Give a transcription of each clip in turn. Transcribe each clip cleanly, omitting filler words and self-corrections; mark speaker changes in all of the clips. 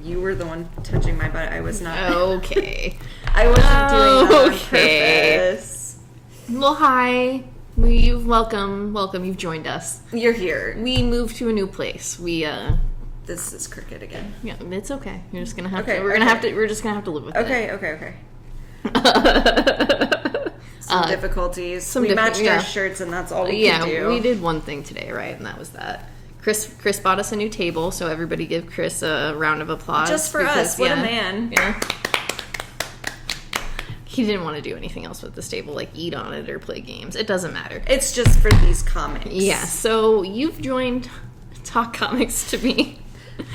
Speaker 1: You were the one touching my butt. I was not.
Speaker 2: Okay.
Speaker 1: I wasn't doing that on purpose.
Speaker 2: Well, hi. Welcome. You've joined us.
Speaker 1: You're here.
Speaker 2: We moved to a new place.
Speaker 1: This is crooked again.
Speaker 2: Yeah, it's okay. You're just gonna have
Speaker 1: to.
Speaker 2: We're just gonna have to live with it.
Speaker 1: Okay. Some difficulties. We matched our shirts, and that's all we could do.
Speaker 2: Yeah, we did one thing today, right? And that was that. Chris bought us a new table, so everybody give Chris a round of applause.
Speaker 1: Just for us. What a man.
Speaker 2: Yeah. He didn't want to do anything else with this table, like eat on it or play games. It doesn't matter.
Speaker 1: It's just for these comics.
Speaker 2: Yeah, so you've joined Talk Comics to me.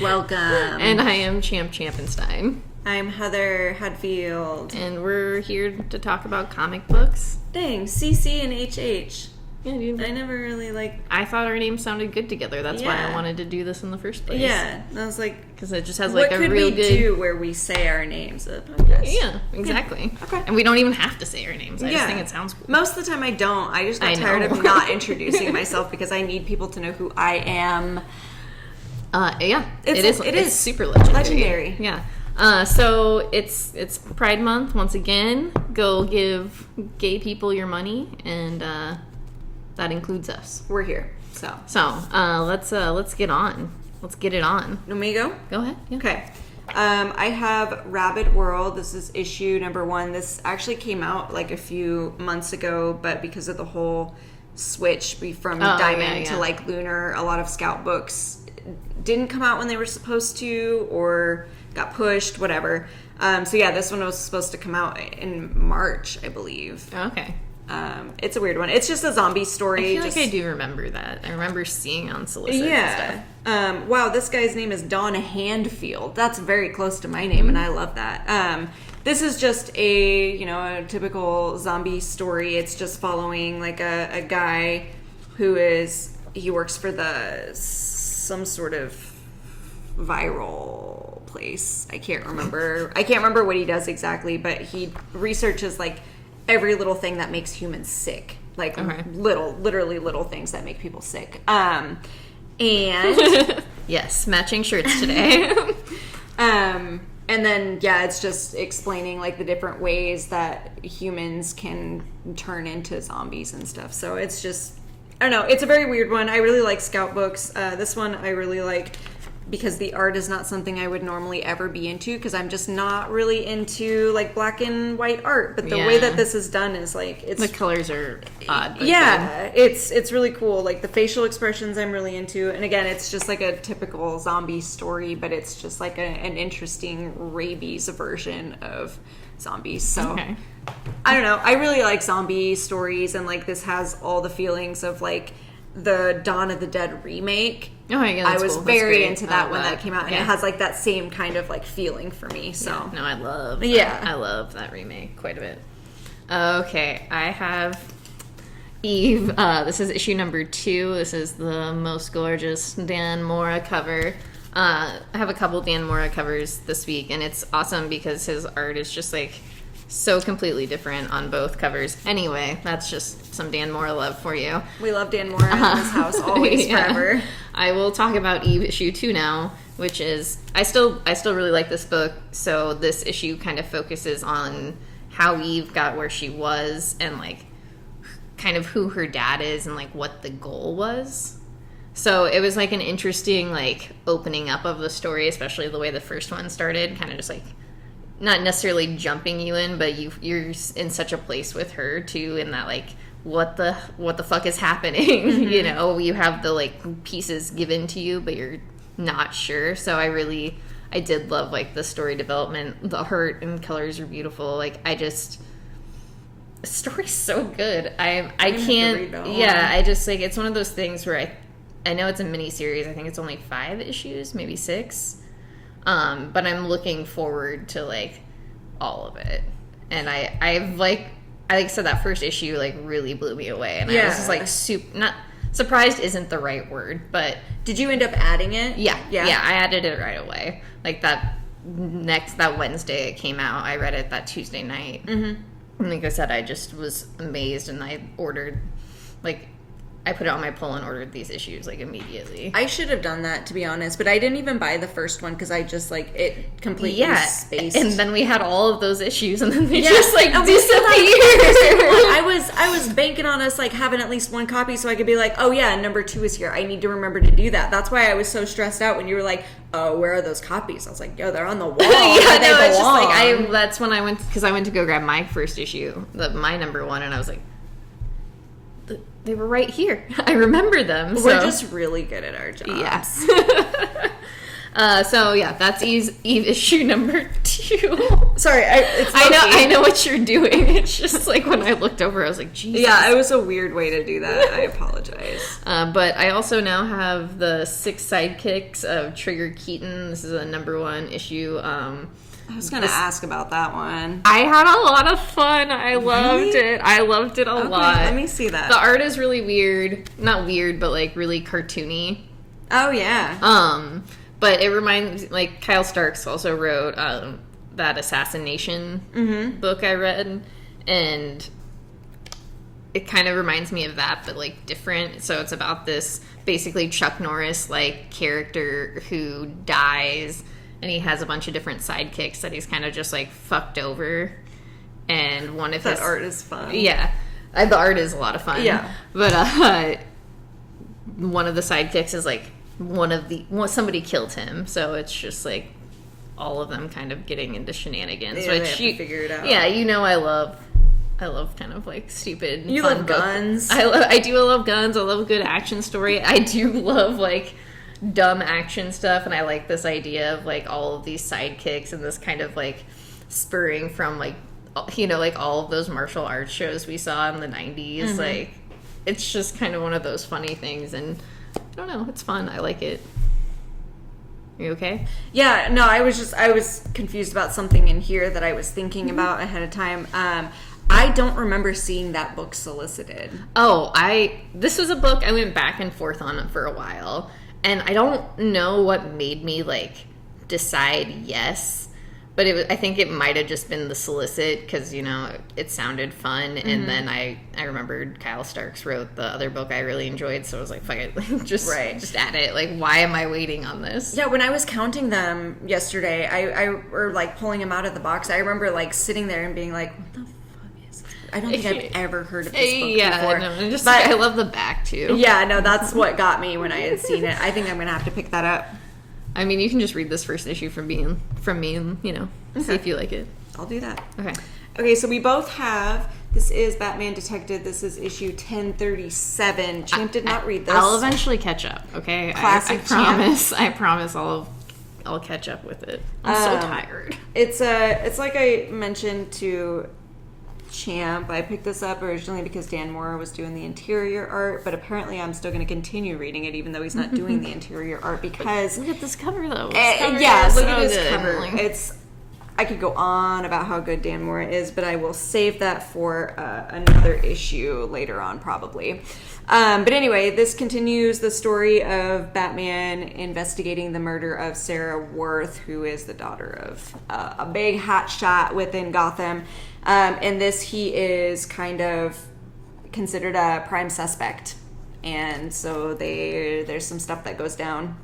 Speaker 1: Welcome.
Speaker 2: And I am Champenstein.
Speaker 1: I'm Heather Hadfield.
Speaker 2: And we're here to talk about comic books.
Speaker 1: Dang, CC and HH.
Speaker 2: Yeah, dude.
Speaker 1: I never really
Speaker 2: I thought our names sounded good together. That's why I wanted to do this in the first place.
Speaker 1: Yeah, I was like,
Speaker 2: because it just has like a real good.
Speaker 1: What could we do where we say our names at a podcast?
Speaker 2: Yeah, exactly. Yeah. Okay, and we don't even have to say our names. I just think it sounds cool.
Speaker 1: Most of the time, I don't. I just got tired of not introducing myself because I need people to know who I am.
Speaker 2: Yeah, it is super legendary. Yeah. So it's Pride Month once again. Go give gay people your money, and that includes us.
Speaker 1: We're here. So
Speaker 2: let's get on. Let's get it on.
Speaker 1: Want me to go?
Speaker 2: Go ahead. Yeah.
Speaker 1: Okay. I have Rabbit World. This is issue number 1. This actually came out like a few months ago, but because of the whole switch from Diamond to like Lunar, a lot of Scout books didn't come out when they were supposed to, or got pushed, whatever. This one was supposed to come out in March, I believe.
Speaker 2: Okay.
Speaker 1: It's a weird one. It's just a zombie story.
Speaker 2: I feel like I do remember that. I remember seeing on solicits and stuff.
Speaker 1: Wow, this guy's name is Don Handfield. That's very close to my name, and I love that. This is just a typical zombie story. It's just following like a guy he works for some sort of viral place. I can't remember what he does exactly, but he researches like every little thing that makes humans sick, like literally little things that make people sick. And
Speaker 2: yes, matching shirts today.
Speaker 1: And then it's just explaining like the different ways that humans can turn into zombies and stuff. So it's just, I don't know, it's a very weird one. I really like Scout books. This one I really like because the art is not something I would normally ever be into, because I'm just not really into like black and white art. But the way that this is done is like,
Speaker 2: the colors are odd.
Speaker 1: Yeah, it's really cool. Like the facial expressions I'm really into, and again, it's just like a typical zombie story, but it's just like an interesting rabies version of zombies. So I don't know. I really like zombie stories, and like this has all the feelings of like the Dawn of the Dead remake.
Speaker 2: Oh yeah,
Speaker 1: I was very into that when that came out, and it has like that same kind of like feeling for me. So
Speaker 2: I love that. I love that remake quite a bit. Okay, I have Eve. This is issue number 2. This is the most gorgeous Dan Mora cover. I have a couple Dan Mora covers this week, and it's awesome because his art is just like so completely different on both covers. Anyway, that's just some Dan Mora love for you.
Speaker 1: We love Dan Mora in this house, always, forever.
Speaker 2: I will talk about Eve issue 2 now, which is, I still really like this book. So this issue kind of focuses on how Eve got where she was, and like kind of who her dad is, and like what the goal was. So it was like an interesting like opening up of the story, especially the way the first one started, kind of just like not necessarily jumping you in, but you're in such a place with her too, in that like what the fuck is happening. Mm-hmm. You have the like pieces given to you, but you're not sure. So I did love like the story development. The art and colors are beautiful. Like the story's so good. I can't. I just like, it's one of those things where I know it's a mini series. I think it's only 5 issues, maybe 6. But I'm looking forward to like all of it, and I've like I said, that first issue like really blew me away, and I was just like not surprised isn't the right word, but
Speaker 1: did you end up adding it?
Speaker 2: Yeah, I added it right away. Like that Wednesday it came out, I read it that Tuesday night. Mm-hmm. And like I said, I just was amazed, and I ordered like I put it on my pull and ordered these issues like immediately.
Speaker 1: I should have done that, to be honest, but I didn't even buy the first one because I just like it completely spaced.
Speaker 2: And then we had all of those issues, and then they just like disappeared.
Speaker 1: I was banking on us like having at least one copy so I could be like, oh yeah, number 2 is here. I need to remember to do that. That's why I was so stressed out when you were like, oh, where are those copies? I was like, yo, they're on the wall.
Speaker 2: It's just like that's when I went, because I went to go grab my first issue, my number 1, and I was like, they were right here. I remember them.
Speaker 1: We're just really good at our jobs.
Speaker 2: Yes. So yeah, that's Eve issue number 2.
Speaker 1: Sorry,
Speaker 2: I know what you're doing. It's just like when I looked over, I was like, Jesus.
Speaker 1: Yeah, it was a weird way to do that. I apologize.
Speaker 2: But I also now have the 6 sidekicks of Trigger Keaton. This is a number 1 issue.
Speaker 1: I was going to ask about that one.
Speaker 2: I had a lot of fun. I loved it. I loved it a lot.
Speaker 1: Let me see that.
Speaker 2: The art is really weird. Not weird, but like really cartoony.
Speaker 1: Oh, yeah.
Speaker 2: But it reminds, like, Kyle Starks also wrote that Assassination book I read, and it kind of reminds me of that, but like different. So it's about this basically Chuck Norris like character who dies, and he has a bunch of different sidekicks that he's kind of just like fucked over. And one of
Speaker 1: that art is fun.
Speaker 2: Yeah, the art is a lot of fun.
Speaker 1: Yeah,
Speaker 2: but one of the sidekicks is like somebody killed him, so it's just like all of them kind of getting into shenanigans.
Speaker 1: Yeah, they have to figure it out.
Speaker 2: Yeah, I love kind of like stupid.
Speaker 1: You love guns.
Speaker 2: I do love guns. I love a good action story. I do love like dumb action stuff, and I like this idea of like all of these sidekicks and this kind of like spurring from like like all of those martial arts shows we saw in the 90s. Like it's just kind of one of those funny things, and I don't know, it's fun. I like it. Are you okay? Yeah, no,
Speaker 1: I was confused about something in here that I was thinking about ahead of time. I don't remember seeing that book solicited.
Speaker 2: Oh, this was a book I went back and forth on for a while, and I don't know what made me like decide yes, but I think it might have just been the solicit, because it sounded fun, and then I remembered Kyle Starks wrote the other book I really enjoyed, so I was like, fuck it, just add it. Like, why am I waiting on this?
Speaker 1: Yeah, when I was counting them yesterday, or like pulling them out of the box, I remember like sitting there and being like, what the fuck is this? I don't think I've ever heard of this book before.
Speaker 2: No, but I love the back too.
Speaker 1: Yeah, no, that's what got me when I had seen it. I think I'm gonna have to pick that up.
Speaker 2: I mean, you can just read this first issue from me and, see if you like it.
Speaker 1: I'll do that.
Speaker 2: Okay,
Speaker 1: so we both have, this is Batman Detective. This is issue 1037. Champ did not read this.
Speaker 2: I'll eventually catch up, okay?
Speaker 1: Classic
Speaker 2: I promise I'll catch up with it. I'm so tired.
Speaker 1: It's like I mentioned to Champ. I picked this up originally because Dan Mora was doing the interior art, but apparently I'm still going to continue reading it even though he's not doing the interior art, because
Speaker 2: look at this cover though.
Speaker 1: Look at this cover. I could go on about how good Dan Mora is, but I will save that for another issue later on probably. But anyway, this continues the story of Batman investigating the murder of Sarah Worth, who is the daughter of a big hotshot within Gotham. In this, he is kind of considered a prime suspect, and so there's some stuff that goes down.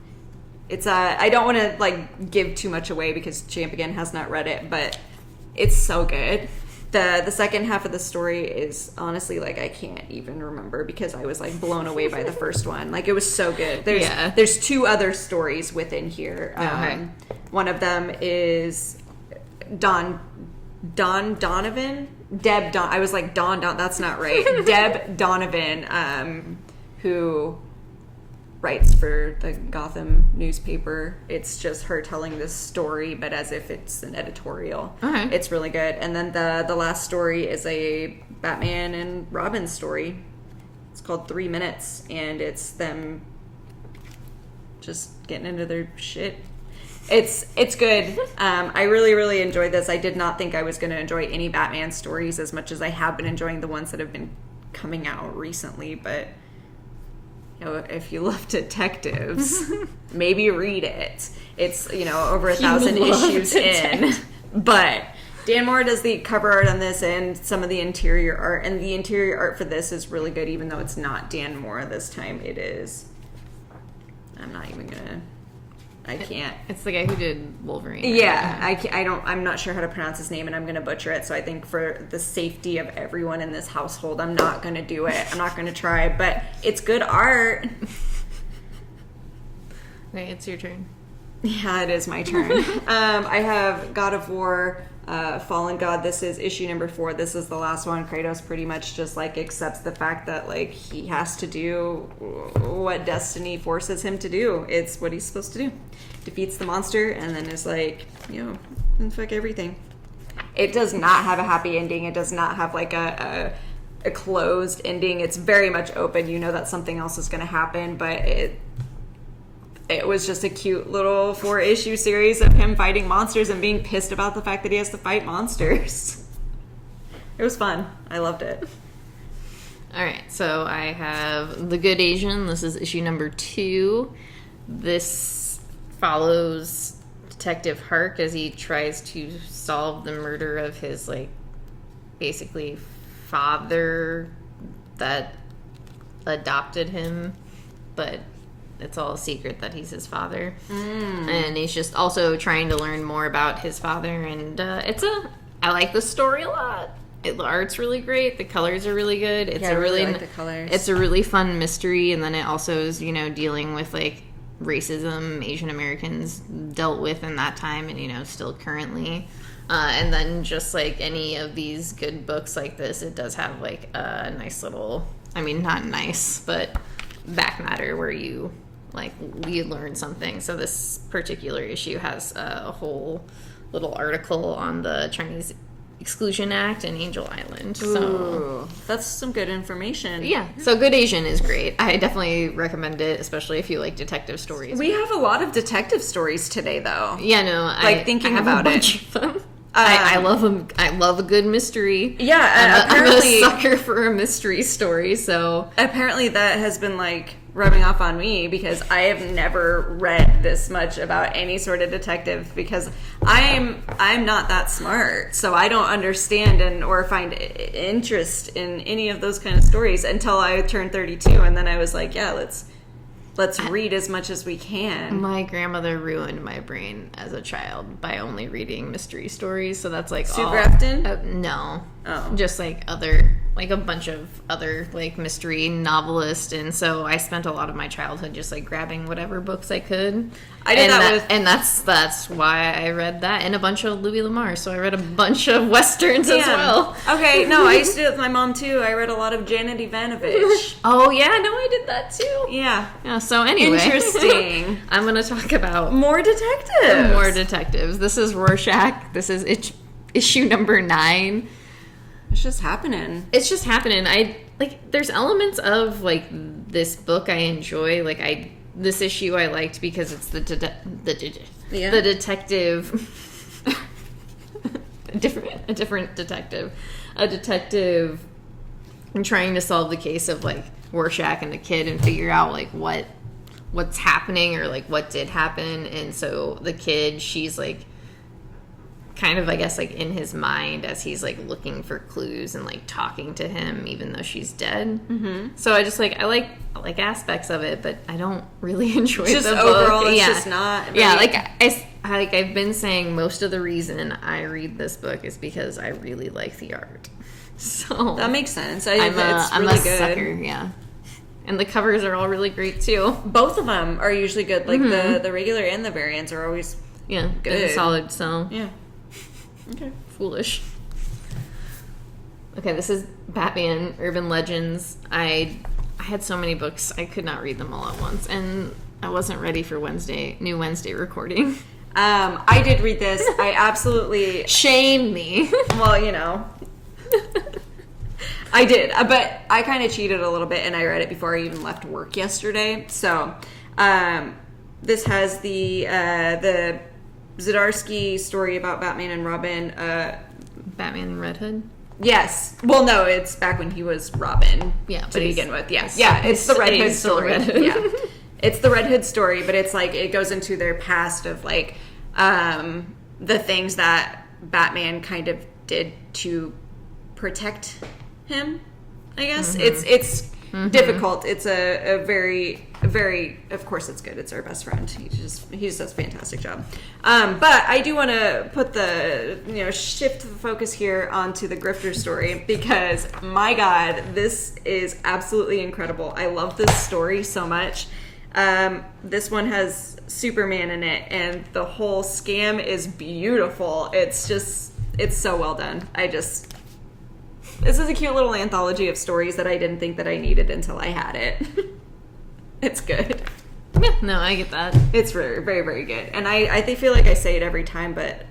Speaker 1: It's I don't want to like give too much away because Champ again has not read it, but it's so good. The second half of the story is honestly like I can't even remember because I was like blown away by the first one. Like it was so good. There's 2 other stories within here. One of them is Donovan? I was like Don, that's not right. Deb Donovan, who writes for the Gotham newspaper. It's just her telling this story, but as if it's an editorial. It's really good. And then the last story is a Batman and Robin story. It's called 3 Minutes, and it's them just getting into their shit. It's good. I really, really enjoyed this. I did not think I was going to enjoy any Batman stories as much as I have been enjoying the ones that have been coming out recently, but if you love detectives, maybe read it. It's over 1,000 issues in, but Dan Moore does the cover art on this and some of the interior art, and the interior art for this is really good, even though it's not Dan Moore this time. It is. I'm not even gonna. I can't.
Speaker 2: It's the guy who did Wolverine.
Speaker 1: Yeah, I'm not sure how to pronounce his name, and I'm gonna butcher it. So I think for the safety of everyone in this household, I'm not gonna do it. I'm not gonna try, but it's good art.
Speaker 2: Okay, it's your turn.
Speaker 1: Yeah, it is my turn. I have God of War, Fallen God. This is issue number 4. This is the last one. Kratos pretty much just like accepts the fact that like he has to do what destiny forces him to do. It's what he's supposed to do. Defeats the monster and then is like, fuck everything. It does not have a happy ending. It does not have like a closed ending. It's very much open. You know that something else is going to happen, but it was just a cute little 4-issue series of him fighting monsters and being pissed about the fact that he has to fight monsters. It was fun. I loved it.
Speaker 2: All right, so I have The Good Asian. This is issue number 2. This follows Detective Hark as he tries to solve the murder of his, like, basically father that adopted him, but it's all a secret that he's his father. And he's just also trying to learn more about his father, and I like the story a lot. The art's really great, the colors are really good. It's
Speaker 1: I really like the colors.
Speaker 2: It's a really fun mystery, and then it also is, dealing with like racism Asian Americans dealt with in that time and still currently. And then just like any of these good books like this, it does have like a nice little, not nice, but back matter where you learn something. So this particular issue has a whole little article on the Chinese Exclusion Act and Angel Island. So
Speaker 1: that's some good information.
Speaker 2: Yeah. So Good Asian is great. I definitely recommend it, especially if you like detective stories.
Speaker 1: We have a lot of detective stories today, though.
Speaker 2: Yeah, no.
Speaker 1: Thinking
Speaker 2: I have
Speaker 1: about
Speaker 2: a bunch of them. I love them. I love a good mystery.
Speaker 1: Yeah,
Speaker 2: I'm a sucker for a mystery story. So
Speaker 1: apparently that has been like rubbing off on me because I have never read this much about any sort of detective because I'm not that smart, so I don't understand or find interest in any of those kind of stories until I turned 32, and then I was like, yeah, let's read as much as we can.
Speaker 2: My grandmother ruined my brain as a child by only reading mystery stories, so that's like
Speaker 1: Sue Grafton?
Speaker 2: No.
Speaker 1: Oh.
Speaker 2: Just like a bunch of other like mystery novelists, and so I spent a lot of my childhood just like grabbing whatever books I could.
Speaker 1: I did
Speaker 2: and that's why I read that and a bunch of Louis L'Amour. So I read a bunch of westerns as well.
Speaker 1: Okay, no, I used to do it with my mom too. I read a lot of Janet Ivanovich.
Speaker 2: Oh yeah, no, I did that too.
Speaker 1: Yeah.
Speaker 2: So anyway,
Speaker 1: interesting.
Speaker 2: I'm gonna talk about
Speaker 1: more detectives.
Speaker 2: This is Rorschach. This is issue number 9.
Speaker 1: It's just happening.
Speaker 2: There's elements of like this book I enjoy. This issue I liked because it's the detective, a different detective, trying to solve the case of like Rorschach and the kid and figure out like what's happening or like what did happen. And so the kid, she's like kind of, I guess, like in his mind as he's like looking for clues and like talking to him even though she's dead. Mm-hmm. So I just I like aspects of it, but I don't really enjoy
Speaker 1: just
Speaker 2: the
Speaker 1: overall
Speaker 2: book.
Speaker 1: It's just not very...
Speaker 2: I've been saying most of the reason I read this book is because I really like the art. So
Speaker 1: that makes sense.
Speaker 2: I'm
Speaker 1: really
Speaker 2: a
Speaker 1: good.
Speaker 2: Sucker, yeah. And the covers are all really great too.
Speaker 1: Both of them are usually good. Like the regular and the variants are always good
Speaker 2: and solid. So
Speaker 1: yeah. Okay.
Speaker 2: Foolish. Okay, this is Batman Urban Legends. I had so many books, I could not read them all at once, and I wasn't ready for new Wednesday recording.
Speaker 1: I did read this. I absolutely...
Speaker 2: Shame me.
Speaker 1: Well, I did, but I kind of cheated a little bit, and I read it before I even left work yesterday. So, this has the Zdarsky story about Batman and Robin.
Speaker 2: Batman and Red Hood?
Speaker 1: Yes. Well, no, it's back when he was Robin.
Speaker 2: Yeah,
Speaker 1: to begin with. Yes. Yeah, it's the Red Hood story.
Speaker 2: Red Hood.
Speaker 1: Yeah. It's the Red Hood story, but it's like it goes into their past of like the things that Batman kind of did to protect him, I guess. It's difficult. It's a very, very, of course it's good. It's our best friend. He just does a fantastic job. But I do want to put shift the focus here onto the Grifter story, because my God, this is absolutely incredible. I love this story so much. This one has Superman in it, and the whole scam is beautiful. It's so well done. This is a cute little anthology of stories that I didn't think that I needed until I had it. It's good.
Speaker 2: Yeah, no, I get that.
Speaker 1: It's very, very, very good. And I feel like I say it every time, but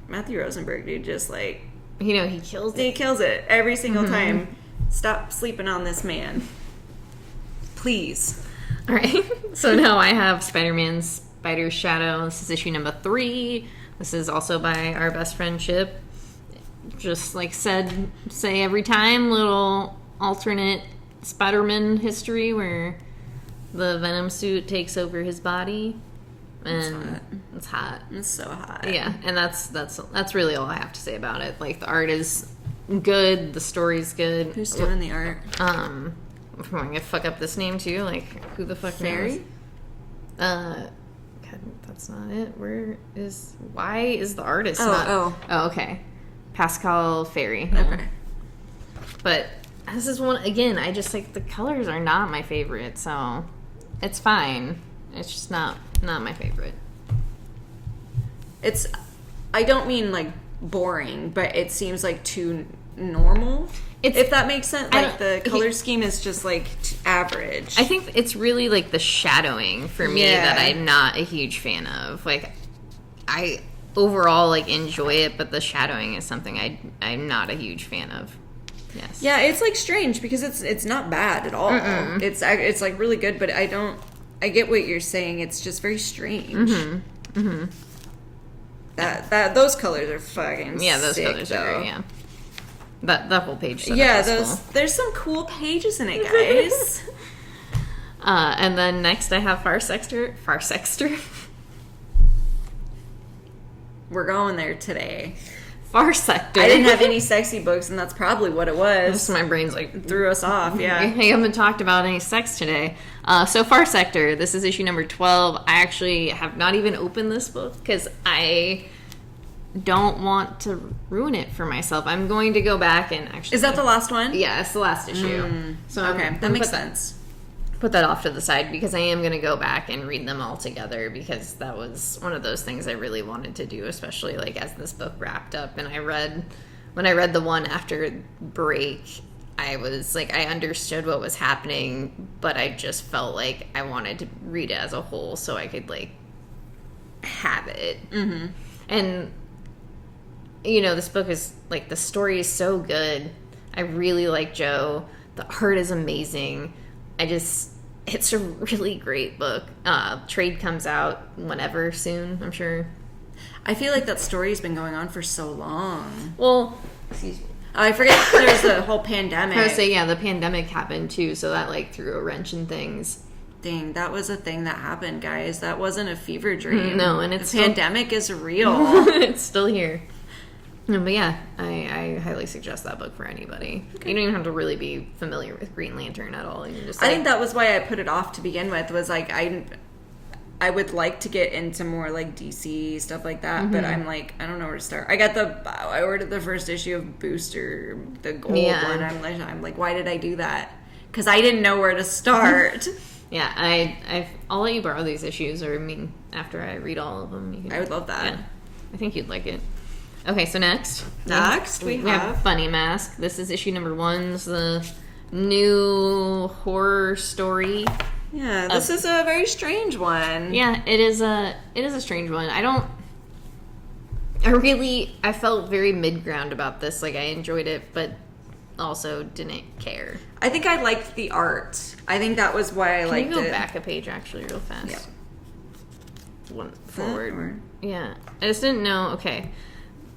Speaker 1: Matthew Rosenberg, dude, just like...
Speaker 2: he kills it.
Speaker 1: He kills it every single time. Stop sleeping on this man. Please.
Speaker 2: All right. So now I have Spider-Man Spider's Shadow. This is issue number 3. This is also by our best friend Chip. Just like say every time, little alternate Spider-Man history where the Venom suit takes over his body, and it's hot.
Speaker 1: It's so hot.
Speaker 2: Yeah, and that's really all I have to say about it. Like, the art is good, the story's good.
Speaker 1: Who's doing the art?
Speaker 2: I'm gonna fuck up this name too. Like, who the fuck knows? God, that's not it. Why is the artist not? Oh, okay. Pascal Ferry.
Speaker 1: Okay.
Speaker 2: But this is one, again, I just, like, the colors are not my favorite, so it's fine. It's just not my favorite.
Speaker 1: I don't mean, like, boring, but it seems, like, too normal, if that makes sense. Like, the color scheme is just, like, average.
Speaker 2: I think it's really, like, the shadowing for me that I'm not a huge fan of. Like, I overall, like, enjoy it, but the shadowing is something I'm not a huge fan of. Yes.
Speaker 1: Yeah, it's, like, strange because it's not bad at all.
Speaker 2: Mm-mm.
Speaker 1: It's like really good, but I get what you're saying. It's just very strange. Those colors are fucking
Speaker 2: those
Speaker 1: sick,
Speaker 2: colors
Speaker 1: though.
Speaker 2: are great, that whole page. Cool.
Speaker 1: There's some cool pages in it, guys.
Speaker 2: And then next I have Farsexter.
Speaker 1: We're going there today.
Speaker 2: Farsector.
Speaker 1: I didn't have any sexy books, and that's probably what it was.
Speaker 2: My brain's like...
Speaker 1: threw us off, yeah.
Speaker 2: I haven't talked about any sex today. So Farsector, this is issue number 12. I actually have not even opened this book because I don't want to ruin it for myself. I'm going to go back and actually...
Speaker 1: Is that the last one?
Speaker 2: Yeah, it's the last issue. So
Speaker 1: okay, that makes sense.
Speaker 2: Put that off to the side because I am going to go back and read them all together because that was one of those things I really wanted to do, especially like as this book wrapped up. And when I read the one after break, I was like, I understood what was happening, but I just felt like I wanted to read it as a whole so I could like have it. And this book is like, the story is so good. I really like Joe. The art is amazing. It's a really great book. Trade comes out whenever soon, I'm sure.
Speaker 1: I feel like that story's been going on for so long.
Speaker 2: Well, excuse me.
Speaker 1: I forget there's the whole pandemic.
Speaker 2: I would say, the pandemic happened too, so that like threw a wrench in things.
Speaker 1: Dang, that was a thing that happened, guys. That wasn't a fever dream.
Speaker 2: No, and the
Speaker 1: pandemic is real.
Speaker 2: It's still here. But yeah, I highly suggest that book for anybody. Okay. You don't even have to really be familiar with Green Lantern at all. You can just,
Speaker 1: I think that was why I put it off to begin with, was like I would like to get into more like DC stuff like that, but I'm like, I don't know where to start. I ordered the first issue of Booster, the gold one. I'm like, why did I do that? Because I didn't know where to start.
Speaker 2: I'll let you borrow these issues, or after I read all of them.
Speaker 1: I would love that.
Speaker 2: Yeah, I think you'd like it. Okay, so next
Speaker 1: we have
Speaker 2: Funny Mask. This is issue number 1. It's the new horror story.
Speaker 1: Yeah, this is a very strange one.
Speaker 2: Yeah, it is a strange one. I felt very mid-ground about this. Like, I enjoyed it, but also didn't care.
Speaker 1: I think I liked the art. I think that was why I liked it.
Speaker 2: Can you go back a page, actually, real fast?
Speaker 1: Yeah.
Speaker 2: One forward. Yeah. I just didn't know. Okay.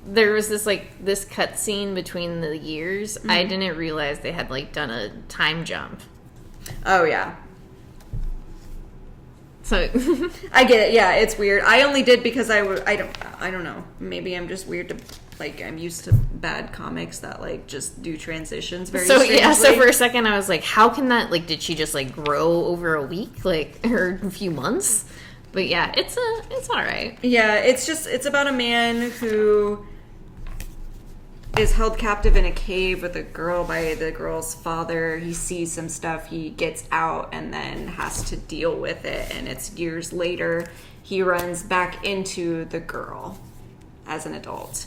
Speaker 2: There was this cut scene between the years. I didn't realize they had, done a time jump.
Speaker 1: Oh, yeah.
Speaker 2: So
Speaker 1: I get it. Yeah, it's weird. I only did because I don't know. Maybe I'm just weird to, like, I'm used to bad comics that, like, just do transitions very strangely.
Speaker 2: Yeah, so for a second I was like, how can that, like, did she just, like, grow over a week, like, or a few months? But yeah, it's all right.
Speaker 1: Yeah, it's about a man who is held captive in a cave with a girl by the girl's father. He sees some stuff, he gets out, and then has to deal with it. And it's years later, he runs back into the girl as an adult.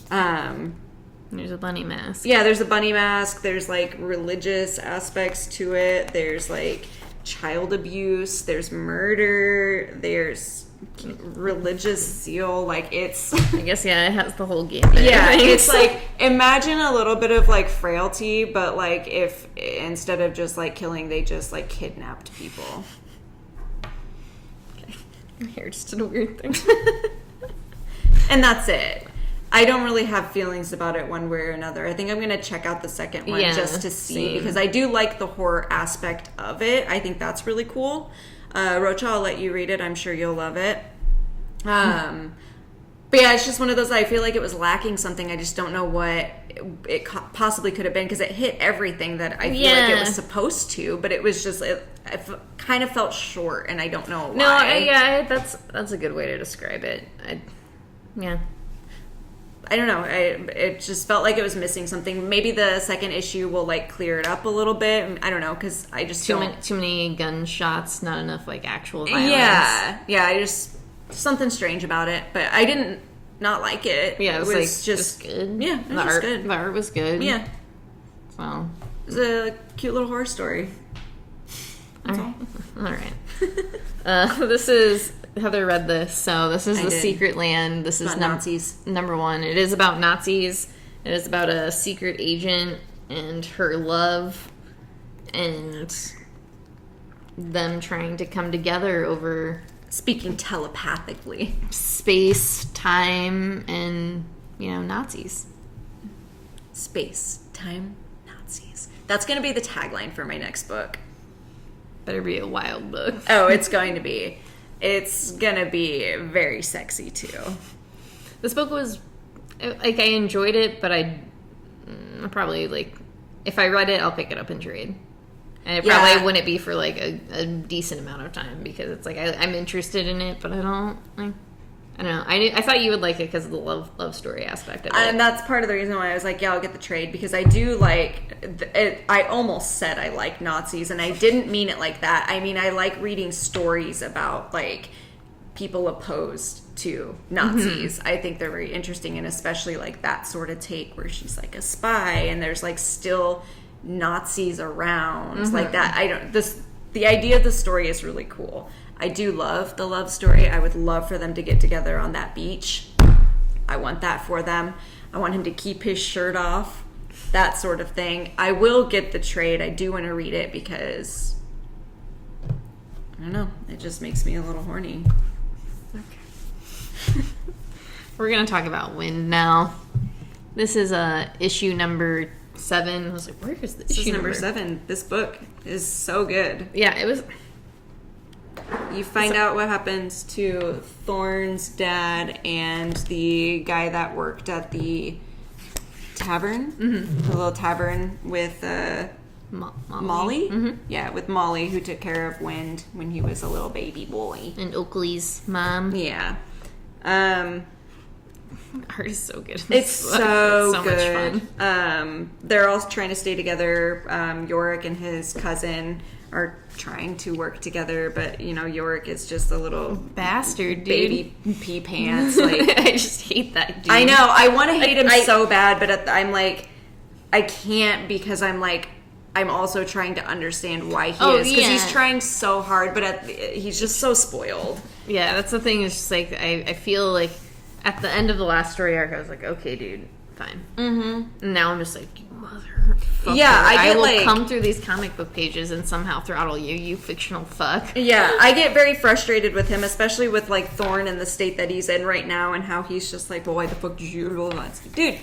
Speaker 2: There's a bunny mask.
Speaker 1: Yeah, there's a bunny mask. There's, like, religious aspects to it. There's, like, child abuse. There's murder. There's religious zeal. Like, it's...
Speaker 2: I guess, yeah, it has the whole gambit.
Speaker 1: Yeah, it's like, imagine a little bit of, like, frailty, but, like, if instead of just, like, killing, they just, like, kidnapped people.
Speaker 2: Okay. My hair just did a weird thing.
Speaker 1: And that's it. I don't really have feelings about it one way or another. I think I'm going to check out the second one just to see,
Speaker 2: same.
Speaker 1: because I do like the horror aspect of it. I think that's really cool. Rocha, I'll let you read it. I'm sure you'll love it. But yeah, it's just one of those, I feel like it was lacking something. I just don't know what it possibly could have been, because it hit everything that I feel like it was supposed to, but it was just, it kind of felt short, and I don't know why.
Speaker 2: That's a good way to describe it.
Speaker 1: I don't know. It just felt like it was missing something. Maybe the second issue will, like, clear it up a little bit. I don't know, because I just
Speaker 2: too many gunshots, not enough, like, actual violence.
Speaker 1: Yeah. I just something strange about it, but I didn't not like it.
Speaker 2: Yeah, it was like,
Speaker 1: just
Speaker 2: good.
Speaker 1: Yeah, it was good.
Speaker 2: The art was good.
Speaker 1: Yeah.
Speaker 2: Well,
Speaker 1: it was a cute little horror story. That's all.
Speaker 2: All right. This is... Heather read this, so this is The Secret Land. This is
Speaker 1: Nazis.
Speaker 2: Number 1. It is about Nazis. It is about a secret agent and her love and them trying to come together over...
Speaker 1: Speaking telepathically.
Speaker 2: Space, time, and, Nazis.
Speaker 1: Space, time, Nazis. That's going to be the tagline for my next book.
Speaker 2: Better be a wild book.
Speaker 1: Oh, it's going to be. It's gonna be very sexy too.
Speaker 2: This book was, like, I enjoyed it, but I probably, like, if I read it, I'll pick it up and trade. And it probably wouldn't be for, like, a decent amount of time, because it's like I'm interested in it, but I don't know. I thought you would like it because of the love story aspect of it.
Speaker 1: And that's part of the reason why I was like, yeah, I'll get the trade, because I do like it. I almost said I like Nazis, and I didn't mean it like that. I mean, I like reading stories about, like, people opposed to Nazis. I think they're very interesting, and especially, like, that sort of take where she's, like, a spy and there's, like, still Nazis around. Like that. The idea of the story is really cool. I do love the love story. I would love for them to get together on that beach. I want that for them. I want him to keep his shirt off. That sort of thing. I will get the trade. I do want to read it because, I don't know, it just makes me a little horny.
Speaker 2: Okay. We're going to talk about Wynd now. This is issue number 7. I was like, where is this?
Speaker 1: This is number 7. This book is so good.
Speaker 2: Yeah, it was...
Speaker 1: You find out what happens to Thorne's dad and the guy that worked at the tavern, the little tavern with Molly. Yeah, with Molly, who took care of Wynd when he was a little baby boy.
Speaker 2: And Oakley's mom.
Speaker 1: Yeah.
Speaker 2: Art is so good.
Speaker 1: It's so good.
Speaker 2: Much fun.
Speaker 1: They're all trying to stay together. Yorick and his cousin are trying to work together, but Yorick is just a little
Speaker 2: bastard, dude.
Speaker 1: Baby pee pants. Like,
Speaker 2: I just hate that dude.
Speaker 1: I know. I want to hate him so bad, but I'm like, I can't, because I'm like, I'm also trying to understand why he is, because he's trying so hard, but he's just so spoiled.
Speaker 2: Yeah, that's the thing. Is just like I feel like at the end of the last story arc, I was like, okay, dude, fine. And now I'm just like, you motherfucker.
Speaker 1: Yeah, I
Speaker 2: will
Speaker 1: like,
Speaker 2: come through these comic book pages and somehow throttle you, you fictional fuck.
Speaker 1: Yeah, I get very frustrated with him, especially with, like, Thorne and the state that he's in right now, and how he's just like, well, why the fuck did you do that? Dude,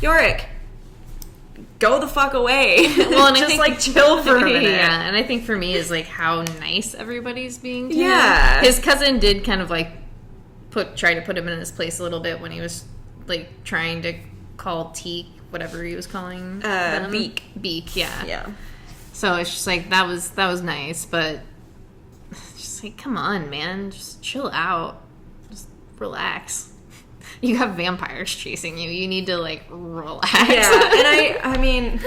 Speaker 1: Yorick, go the fuck away.
Speaker 2: Well, and
Speaker 1: just
Speaker 2: I think,
Speaker 1: like chill for a minute.
Speaker 2: Yeah, and I think for me is like how nice everybody's being to
Speaker 1: Yeah.
Speaker 2: him. His cousin did kind of like try to put him in his place a little bit when he was like trying to call Teak whatever he was calling them. Beak, yeah.
Speaker 1: Yeah.
Speaker 2: So it's just like that was nice, but it's just like, come on, man, just chill out, just relax. You have vampires chasing you. You need to like relax.
Speaker 1: Yeah, and I mean,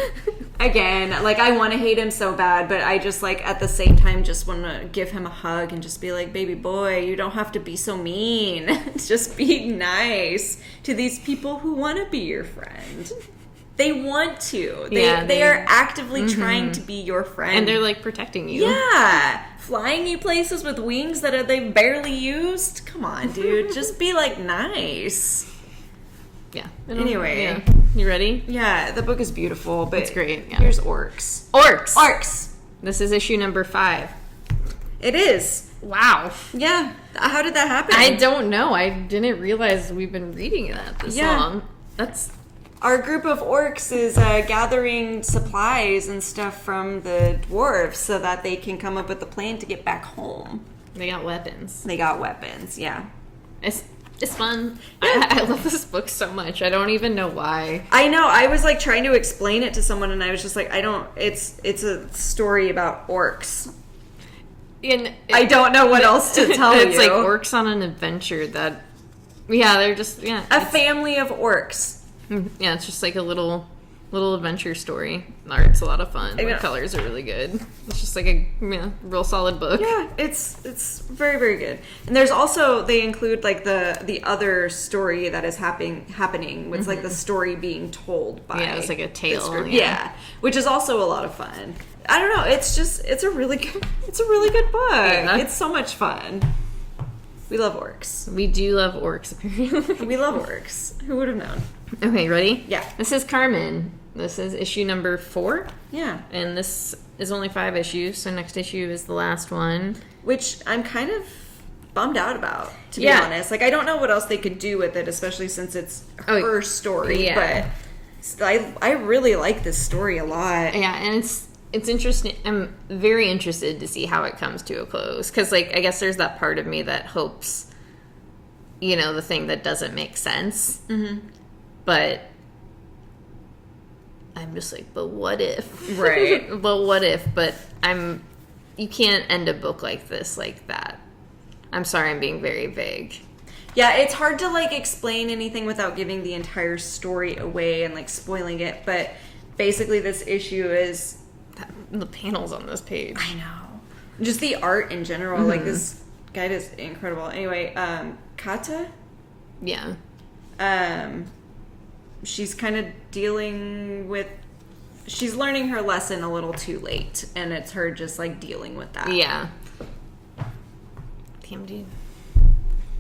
Speaker 1: again, like I want to hate him so bad, but I just like at the same time just want to give him a hug and just be like, baby boy, you don't have to be so mean. Just be nice to these people who want to be your friend. They want to. They are actively trying to be your friend.
Speaker 2: And they're like protecting you.
Speaker 1: Yeah. Flying you places with wings that they've barely used. Come on, dude. Just be like nice.
Speaker 2: Yeah.
Speaker 1: Anyway.
Speaker 2: Yeah. You ready?
Speaker 1: Yeah, the book is beautiful, but
Speaker 2: it's great. Yeah.
Speaker 1: Here's Orcs.
Speaker 2: Orcs. This is issue number 5.
Speaker 1: It is.
Speaker 2: Wow.
Speaker 1: Yeah. How did that happen?
Speaker 2: I don't know. I didn't realize we've been reading that this long. That's...
Speaker 1: Our group of orcs is gathering supplies and stuff from the dwarves so that they can come up with a plan to get back home.
Speaker 2: They got weapons.
Speaker 1: Yeah.
Speaker 2: It's fun. I love this book so much. I don't even know why.
Speaker 1: I know. I was like trying to explain it to someone and I was just like, it's a story about orcs. I don't know what else to tell you.
Speaker 2: It's like orcs on an adventure that... Yeah, they're just... Yeah.
Speaker 1: A family of orcs.
Speaker 2: Yeah, it's just like a little adventure story. The art's a lot of fun. The colors are really good. It's just like a real solid book.
Speaker 1: Yeah, it's very, very good. And there's also, they include like the other story that is happening. It's like the story being told by...
Speaker 2: Yeah, it's like a tale.
Speaker 1: Yeah, which is also a lot of fun. I don't know, it's a really good book. Yeah. It's so much fun. We love orcs.
Speaker 2: We do love orcs, apparently.
Speaker 1: We love orcs. Who would have known?
Speaker 2: Okay, ready?
Speaker 1: Yeah.
Speaker 2: This is Karmen. This is issue number 4.
Speaker 1: Yeah.
Speaker 2: And this is only 5 issues, so next issue is the last one.
Speaker 1: Which I'm kind of bummed out about, to be honest. Like, I don't know what else they could do with it, especially since it's her story.
Speaker 2: Yeah.
Speaker 1: But I really like this story a lot.
Speaker 2: Yeah, and it's interesting. I'm very interested to see how it comes to a close. Because, like, I guess there's that part of me that hopes, the thing that doesn't make sense. Mm-hmm. But I'm just like, but what if?
Speaker 1: Right.
Speaker 2: But what if? But you can't end a book like this like that. I'm sorry, I'm being very vague.
Speaker 1: Yeah, it's hard to, like, explain anything without giving the entire story away and, like, spoiling it. But basically this issue is...
Speaker 2: The panels on this page.
Speaker 1: I know. Just the art in general. Mm-hmm. Like, this guide is incredible. Anyway, Kata?
Speaker 2: Yeah.
Speaker 1: She's kind of dealing with... She's learning her lesson a little too late. And it's her just, like, dealing with that.
Speaker 2: Yeah. Damn, dude.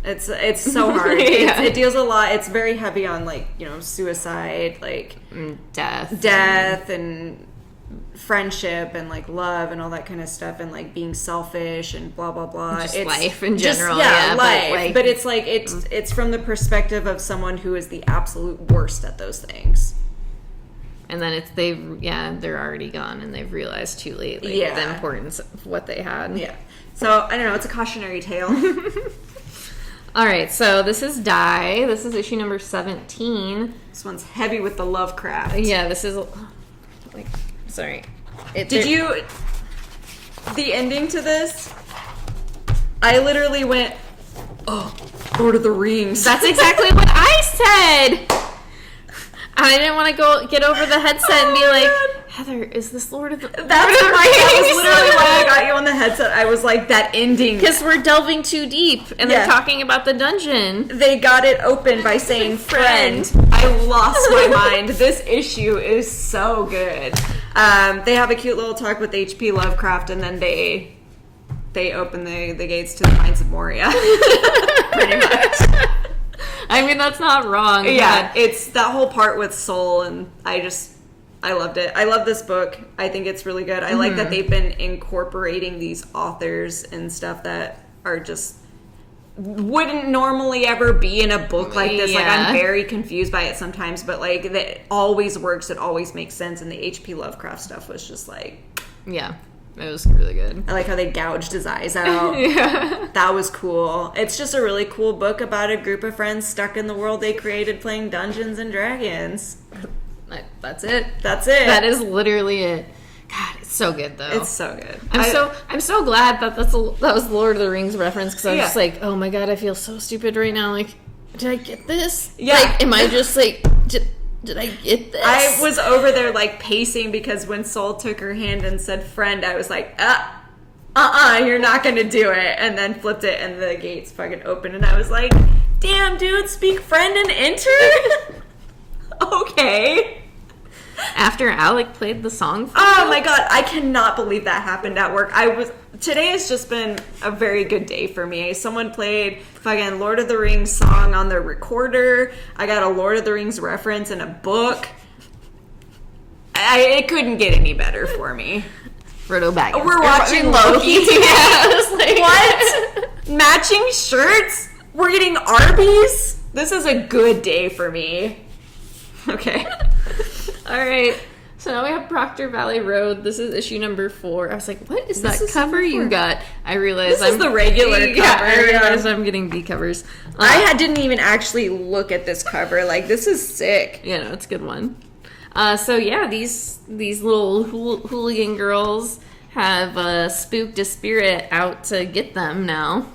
Speaker 1: It's so hard.
Speaker 2: Yeah.
Speaker 1: It deals a lot. It's very heavy on, like, suicide, like... Death and friendship and, like, love and all that kind of stuff. And, like, being selfish and blah, blah, blah.
Speaker 2: Just life in general.
Speaker 1: Life. But it's, like, it's from the perspective of someone who is the absolute worst at those things.
Speaker 2: And then they're already gone and they've realized too late, like, the importance of what they had.
Speaker 1: Yeah. So, I don't know. It's a cautionary tale.
Speaker 2: All right, so this is Die. This is issue number 17.
Speaker 1: This one's heavy with the Lovecraft.
Speaker 2: Yeah, this is... sorry.
Speaker 1: The ending to this, I literally went, oh, Lord of the Rings.
Speaker 2: That's exactly what I said! I didn't want to get over the headset and be like, Heather, is this Lord of the Rings?
Speaker 1: That was literally why I got you on the headset. I was like, that ending.
Speaker 2: Because we're delving too deep, and they're talking about the dungeon.
Speaker 1: They got it open by saying friend. I lost my mind. This issue is so good. They have a cute little talk with H.P. Lovecraft, and then they open the gates to the Mines of Moria. Pretty much.
Speaker 2: I mean, that's not wrong.
Speaker 1: Yeah, it's that whole part with Soul, and I loved it. I love this book. I think it's really good. I like that they've been incorporating these authors and stuff that are just wouldn't normally ever be in a book like this. Like, I'm very confused by it sometimes, but like that always works. It always makes sense. And the H.P. Lovecraft stuff was just like,
Speaker 2: yeah, it was really good.
Speaker 1: I like how they gouged his eyes out. Yeah, that was cool. It's just a really cool book about a group of friends stuck in the world they created playing Dungeons and Dragons.
Speaker 2: That's it.
Speaker 1: That's it.
Speaker 2: That is literally it. God, it's so good though.
Speaker 1: It's so good.
Speaker 2: I'm so glad that that was the Lord of the Rings reference, because I was just like, oh my god, I feel so stupid right now. Like, did I get this? Yeah. Like, am I just like, did I get this?
Speaker 1: I was over there like pacing, because when Soul took her hand and said friend, I was like, you're not gonna do it, and then flipped it and the gates fucking opened, and I was like, damn dude, speak friend and enter. Okay.
Speaker 2: After Alec played the song for
Speaker 1: you? My god, I cannot believe that happened at work. Today has just been a very good day for me. Someone played fucking Lord of the Rings song on their recorder. I got a Lord of the Rings reference in a book. It couldn't get any better for me.
Speaker 2: Frodo Baggins.
Speaker 1: We're watching Loki. Yeah, I was like, what? Matching shirts? We're getting Arby's? This is a good day for me. Okay.
Speaker 2: All right. So now we have Proctor Valley Road. This is issue number 4. I was like, what is that cover you got? I realized
Speaker 1: this is the regular cover.
Speaker 2: Yeah, I realized I'm getting B covers.
Speaker 1: Didn't even actually look at this cover. Like, this is sick.
Speaker 2: Yeah, no, it's a good one. So yeah, these little hooligan girls have spooked a spirit out to get them now.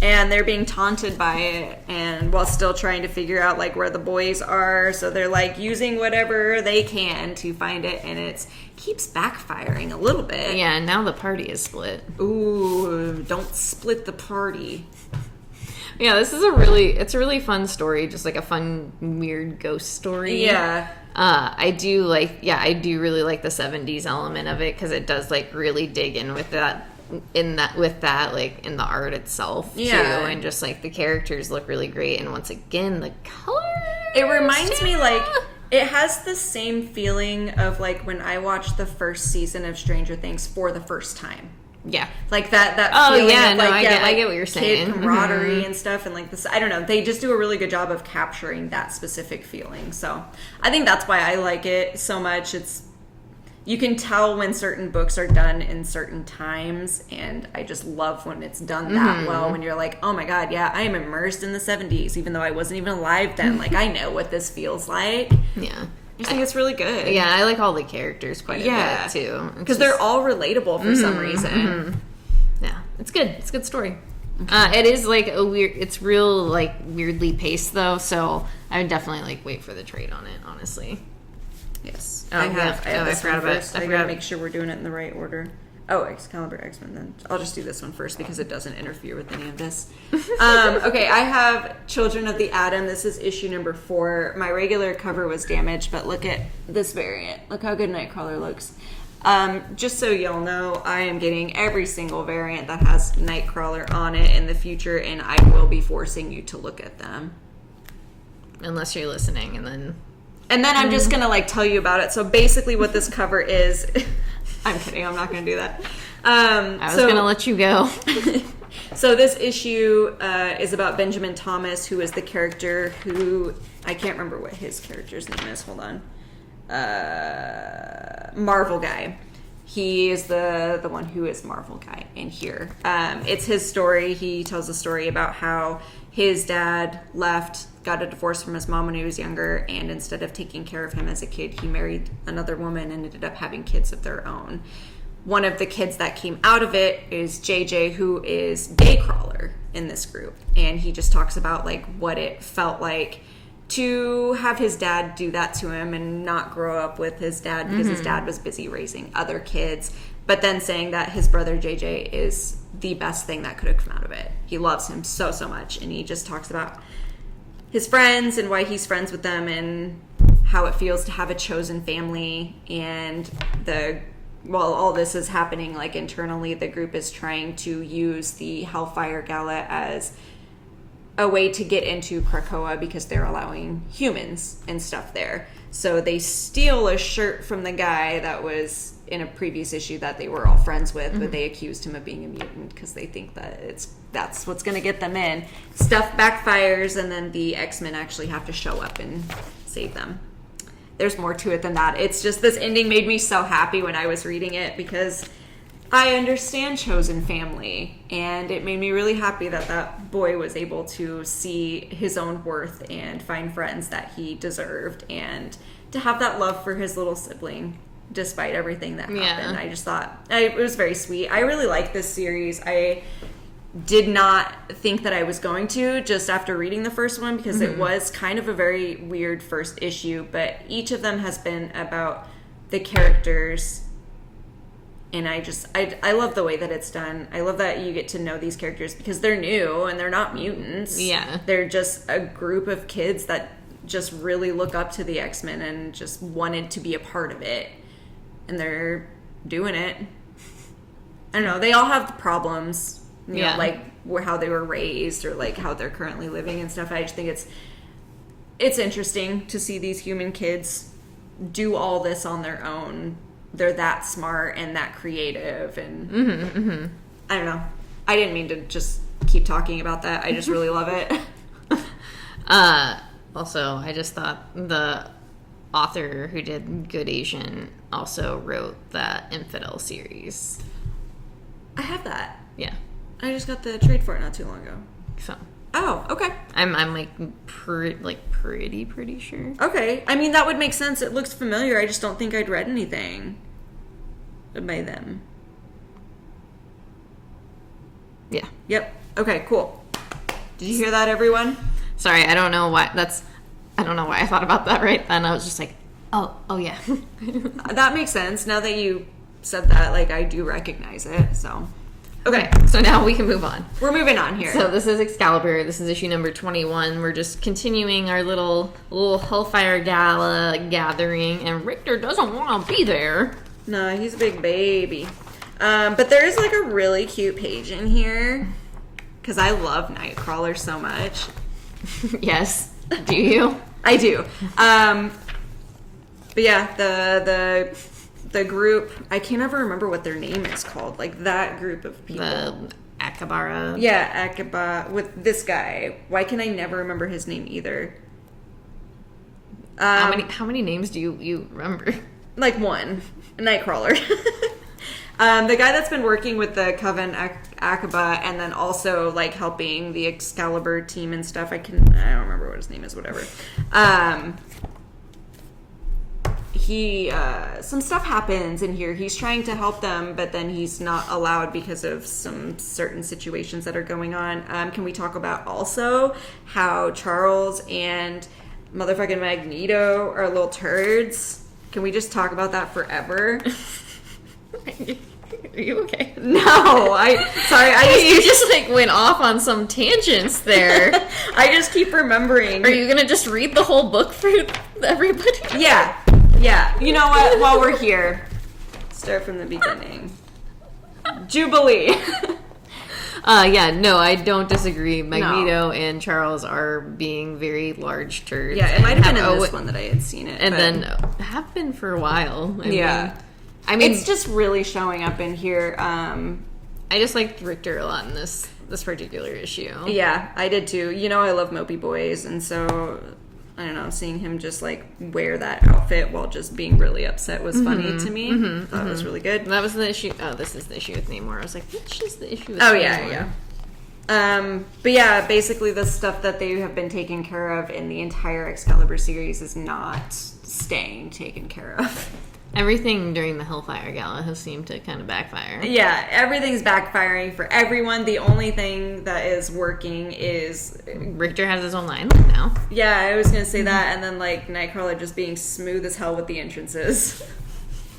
Speaker 1: And they're being taunted by it, and while still trying to figure out like where the boys are, so they're like using whatever they can to find it, and it keeps backfiring a little bit.
Speaker 2: Yeah, and now the party is split.
Speaker 1: Ooh, don't split the party.
Speaker 2: Yeah, this is a really fun story, just like a fun, weird ghost story.
Speaker 1: Yeah.
Speaker 2: I do really like the 70s element of it, because it does like really dig in with that. Like in the art itself too, and just like the characters look really great, and once again the color,
Speaker 1: it reminds me, like, it has the same feeling of like when I watched the first season of Stranger Things for the first time.
Speaker 2: Yeah,
Speaker 1: like that feeling of, like, I get what you're saying, kid camaraderie and stuff, and like this, I don't know, they just do a really good job of capturing that specific feeling. So I think that's why I like it so much. You can tell when certain books are done in certain times, and I just love when it's done that well, when you're like, oh my god, yeah, I am immersed in the 70s, even though I wasn't even alive then. Like, I know what this feels like.
Speaker 2: Yeah.
Speaker 1: I think it's really good.
Speaker 2: Yeah, I like all the characters quite a bit, too.
Speaker 1: Because they're all relatable for some reason.
Speaker 2: Yeah, it's good. It's a good story. It is, like, it's real, like, weirdly paced, though, so I would definitely, like, wait for the trade on it, honestly.
Speaker 1: Yes.
Speaker 2: I forgot about it.
Speaker 1: I gotta make sure we're doing it in the right order. Oh, Excalibur, Xmen, then. I'll just do this one first because it doesn't interfere with any of this. Okay, I have Children of the Atom. This is issue number 4. My regular cover was damaged, but look at this variant. Look how good Nightcrawler looks. Just so y'all know, I am getting every single variant that has Nightcrawler on it in the future, and I will be forcing you to look at them.
Speaker 2: Unless you're listening, and then
Speaker 1: I'm just going to, like, tell you about it. So basically what this cover is... I'm kidding. I'm not going to do that.
Speaker 2: I was going to let you go.
Speaker 1: So this issue is about Benjamin Thomas, who is the character who... I can't remember what his character's name is. Hold on. Marvel Guy. He is the one who is Marvel Guy in here. It's his story. He tells a story about how his dad left, got a divorce from his mom when he was younger, and instead of taking care of him as a kid, he married another woman and ended up having kids of their own. One of the kids that came out of it is JJ, who is Daycrawler in this group, and he just talks about like what it felt like to have his dad do that to him and not grow up with his dad because his dad was busy raising other kids, but then saying that his brother JJ is the best thing that could have come out of it. He loves him so much, and he just talks about his friends and why he's friends with them and how it feels to have a chosen family. And while all this is happening, like internally, the group is trying to use the Hellfire Gala as a way to get into Krakoa because they're allowing humans and stuff there. So they steal a shirt from the guy that was in a previous issue that they were all friends with, but they accused him of being a mutant because they think that that's what's going to get them in. Stuff backfires, and then the Xmen actually have to show up and save them. There's more to it than that. It's just this ending made me so happy when I was reading it because I understand chosen family, and it made me really happy that that boy was able to see his own worth and find friends that he deserved, and to have that love for his little sibling despite everything that happened. I just thought it was very sweet. I really like this series. I did not think that I was going to just after reading the first one because it was kind of a very weird first issue, but each of them has been about the characters, and I love the way that it's done. I love that you get to know these characters because they're new and they're not mutants. Yeah. They're just a group of kids that just really look up to the X-Men and just wanted to be a part of it, and they're doing it. I don't know, they all have problems. You know, like how they were raised or like how they're currently living and stuff. I just think it's interesting to see these human kids do all this on their own. They're that smart and that creative, and I don't know. I didn't mean to just keep talking about that. I just really love it.
Speaker 2: Also, I just thought the author who did Good Asian also wrote that Infidel series.
Speaker 1: I have that.
Speaker 2: Yeah.
Speaker 1: I just got the trade for it not too long ago.
Speaker 2: So.
Speaker 1: Oh, okay.
Speaker 2: I'm like pretty sure.
Speaker 1: Okay. I mean, that would make sense. It looks familiar. I just don't think I'd read anything by them.
Speaker 2: Yeah.
Speaker 1: Yep. Okay, cool. Did you hear that, everyone?
Speaker 2: Sorry, I don't know why I thought about that right then. I was just like, oh yeah.
Speaker 1: That makes sense. Now that you said that, like, I do recognize it, so.
Speaker 2: Okay, so now we can move on.
Speaker 1: We're moving on here.
Speaker 2: So this is Excalibur. This is issue number 21. We're just continuing our little hellfire gala gathering, and Richter doesn't want to be there.
Speaker 1: No, he's a big baby. But there is like a really cute page in here because I love Nightcrawler so much.
Speaker 2: Yes. Do you?
Speaker 1: I do. But yeah, the group, I can't ever remember what their name is called. Like that group of people.
Speaker 2: The Akabara.
Speaker 1: Yeah, Akaba with this guy. Why can I never remember his name either?
Speaker 2: How many names do you remember?
Speaker 1: Like one. Nightcrawler. The guy that's been working with the Coven Akaba and then also like helping the Excalibur team and stuff. I don't remember what his name is, whatever. Some stuff happens in here. He's trying to help them, but then he's not allowed because of some certain situations that are going on. Can we talk about also how Charles and motherfucking Magneto are little turds? Can we just talk about that forever?
Speaker 2: Are you okay?
Speaker 1: No, you
Speaker 2: just like went off on some tangents there.
Speaker 1: I just keep remembering.
Speaker 2: Are you gonna just read the whole book for everybody?
Speaker 1: Yeah. You know what? While we're here, start from the beginning. Jubilee.
Speaker 2: No, I don't disagree. Magneto and Charles are being very large turds.
Speaker 1: Yeah, it might have been in this one that I had seen it.
Speaker 2: And then have been for a while. I mean,
Speaker 1: it's just really showing up in here.
Speaker 2: I just liked Richter a lot in this particular issue.
Speaker 1: Yeah, I did too. You know, I love mopey boys, and so I don't know, seeing him just like wear that outfit while just being really upset was funny to me. Thought it was really good.
Speaker 2: That was the issue. Oh, this is the issue with Namor. I was like, which is the issue with
Speaker 1: Namor?
Speaker 2: Yeah.
Speaker 1: But yeah, basically the stuff that they have been taking care of in the entire Excalibur series is not staying taken care of.
Speaker 2: Everything during the Hellfire Gala has seemed to kind of backfire.
Speaker 1: Yeah, everything's backfiring for everyone. The only thing that is working is
Speaker 2: Richter has his own line now.
Speaker 1: Yeah, I was gonna say that, and then like Nightcrawler just being smooth as hell with the entrances.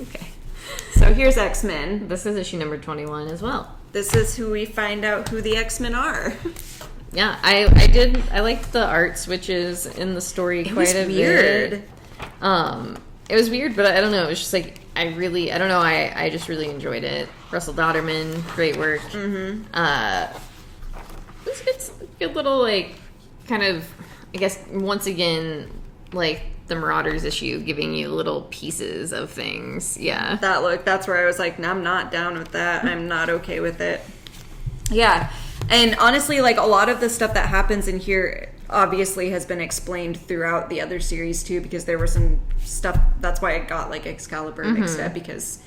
Speaker 2: Okay.
Speaker 1: So here's X-Men.
Speaker 2: This is issue number 21 as well.
Speaker 1: This is who we find out who the X-Men are.
Speaker 2: Yeah, I liked the art switches in the story quite a bit. It was weird, but I don't know. It was just like, I just really enjoyed it. Russell Dodderman, great work. It's a good little, like, kind of, I guess, once again, like, the Marauders issue, giving you little pieces of things. Yeah.
Speaker 1: That's where I was like, no, I'm not down with that. I'm not okay with it. Yeah. And honestly, like, a lot of the stuff that happens in here obviously has been explained throughout the other series too, because there was some stuff. That's why I got like Excalibur mixed up, because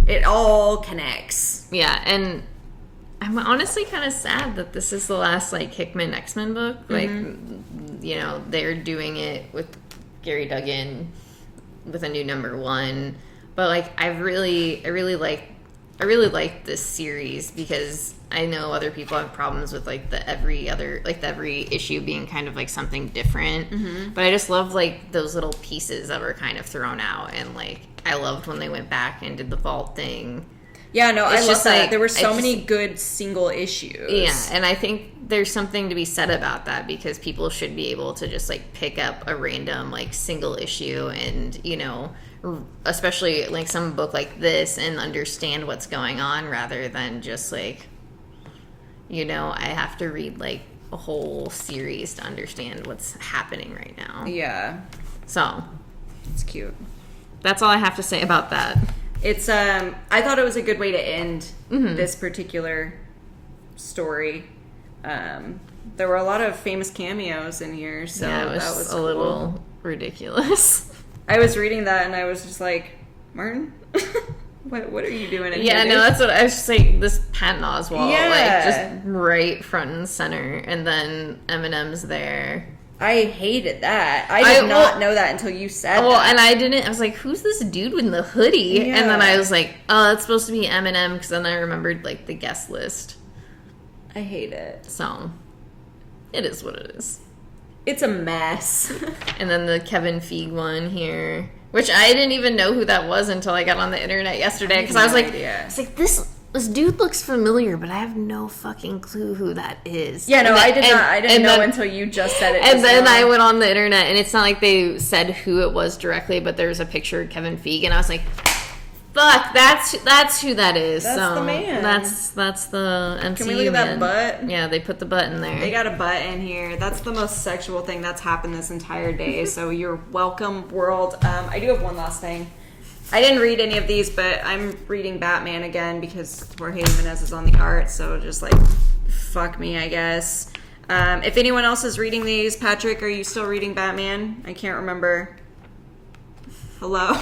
Speaker 1: it all connects.
Speaker 2: Yeah, and I'm honestly kind of sad that this is the last like Hickman Xmen book. Like, you know, they're doing it with Gary Duggan with a new number 1, but like I really like this series, because I know other people have problems with like the every issue being kind of like something different. But I just love like those little pieces that were kind of thrown out, and like I loved when they went back and did the vault thing.
Speaker 1: Yeah, no, I love that.
Speaker 2: Like,
Speaker 1: there were so many good single issues.
Speaker 2: Yeah, and I think there's something to be said about that, because people should be able to just like pick up a random like single issue and, you know, especially like some book like this, and understand what's going on, rather than just like, you know, I have to read like a whole series to understand what's happening right now.
Speaker 1: Yeah.
Speaker 2: So
Speaker 1: it's cute.
Speaker 2: That's all I have to say about that.
Speaker 1: It's I thought it was a good way to end this particular story. There were a lot of famous cameos in here, so
Speaker 2: yeah, that was a little ridiculous.
Speaker 1: I was reading that and I was just like, Martin, what are you doing in here?
Speaker 2: Yeah, no, that's what I was just like, this Patton Oswalt,
Speaker 1: Yeah.
Speaker 2: like just right front and center, and then Eminem's there.
Speaker 1: I hated that. I did not know that until you said that.
Speaker 2: And I was like, who's this dude with the hoodie?
Speaker 1: Yeah.
Speaker 2: And then I was like, oh, that's supposed to be Eminem, because then I remembered like the guest list.
Speaker 1: I hate it.
Speaker 2: So it is what it is.
Speaker 1: It's a mess.
Speaker 2: And then the Kevin Feige one here, which I didn't even know who that was until I got on the internet yesterday, because I was like, this dude looks familiar, but I have no fucking clue who that is.
Speaker 1: Yeah, no, I didn't know
Speaker 2: then,
Speaker 1: until you just said it.
Speaker 2: And then I went on the internet, and it's not like they said who it was directly, but there was a picture of Kevin Feige, and I was like, fuck, that's who that is.
Speaker 1: That's the man.
Speaker 2: That's the MCU.
Speaker 1: Can we look at that butt?
Speaker 2: Yeah, they put the butt in there.
Speaker 1: They got a butt in here. That's the most sexual thing that's happened this entire day. So you're welcome, world. I do have one last thing. I didn't read any of these, but I'm reading Batman again because Jorge Jimenez is on the art. So just like, fuck me, I guess. If anyone else is reading these, Patrick, are you still reading Batman? I can't remember. Hello?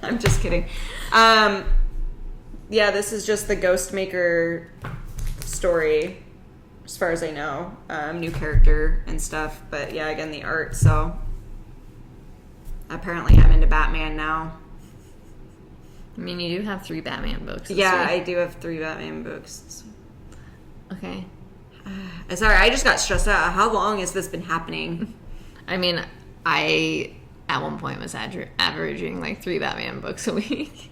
Speaker 1: I'm just kidding. Yeah, this is just the Ghostmaker story, as far as I know. New character and stuff. But yeah, again, the art. So apparently I'm into Batman now.
Speaker 2: I mean, you do have 3 Batman books.
Speaker 1: Yeah, I do have 3 Batman books.
Speaker 2: Okay.
Speaker 1: Sorry, I just got stressed out. How long has this been happening?
Speaker 2: I mean, I at one point was averaging like 3 Batman books a week.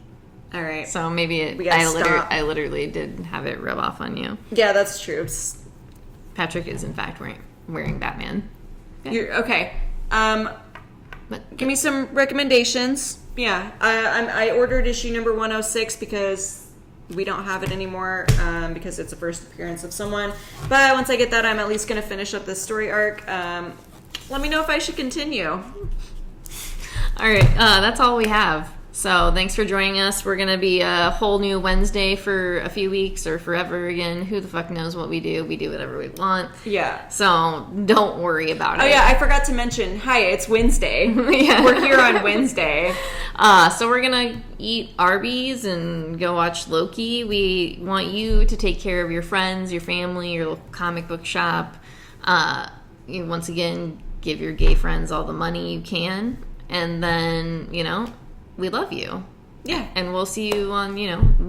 Speaker 1: All right.
Speaker 2: So maybe I literally did have it rub off on you.
Speaker 1: Yeah, that's true.
Speaker 2: Patrick is in fact wearing Batman.
Speaker 1: Okay. Give me some recommendations. Yeah, I ordered issue number 106 because we don't have it anymore because it's a first appearance of someone. But once I get that, I'm at least going to finish up this story arc. Let me know if I should continue.
Speaker 2: All right, that's all we have. So thanks for joining us. We're going to be a whole new Wednesday for a few weeks or forever again. Who the fuck knows what we do? We do whatever we want.
Speaker 1: Yeah.
Speaker 2: So don't worry about it.
Speaker 1: Oh, yeah, I forgot to mention, hi, it's Wednesday.
Speaker 2: Yeah.
Speaker 1: We're here on Wednesday.
Speaker 2: So we're going to eat Arby's and go watch Loki. We want you to take care of your friends, your family, your local comic book shop. Once again, give your gay friends all the money you can. And then, we love you.
Speaker 1: Yeah.
Speaker 2: And we'll see you on,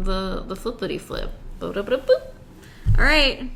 Speaker 2: the flippity flip. Boop, boop, boop, boop.
Speaker 1: All right.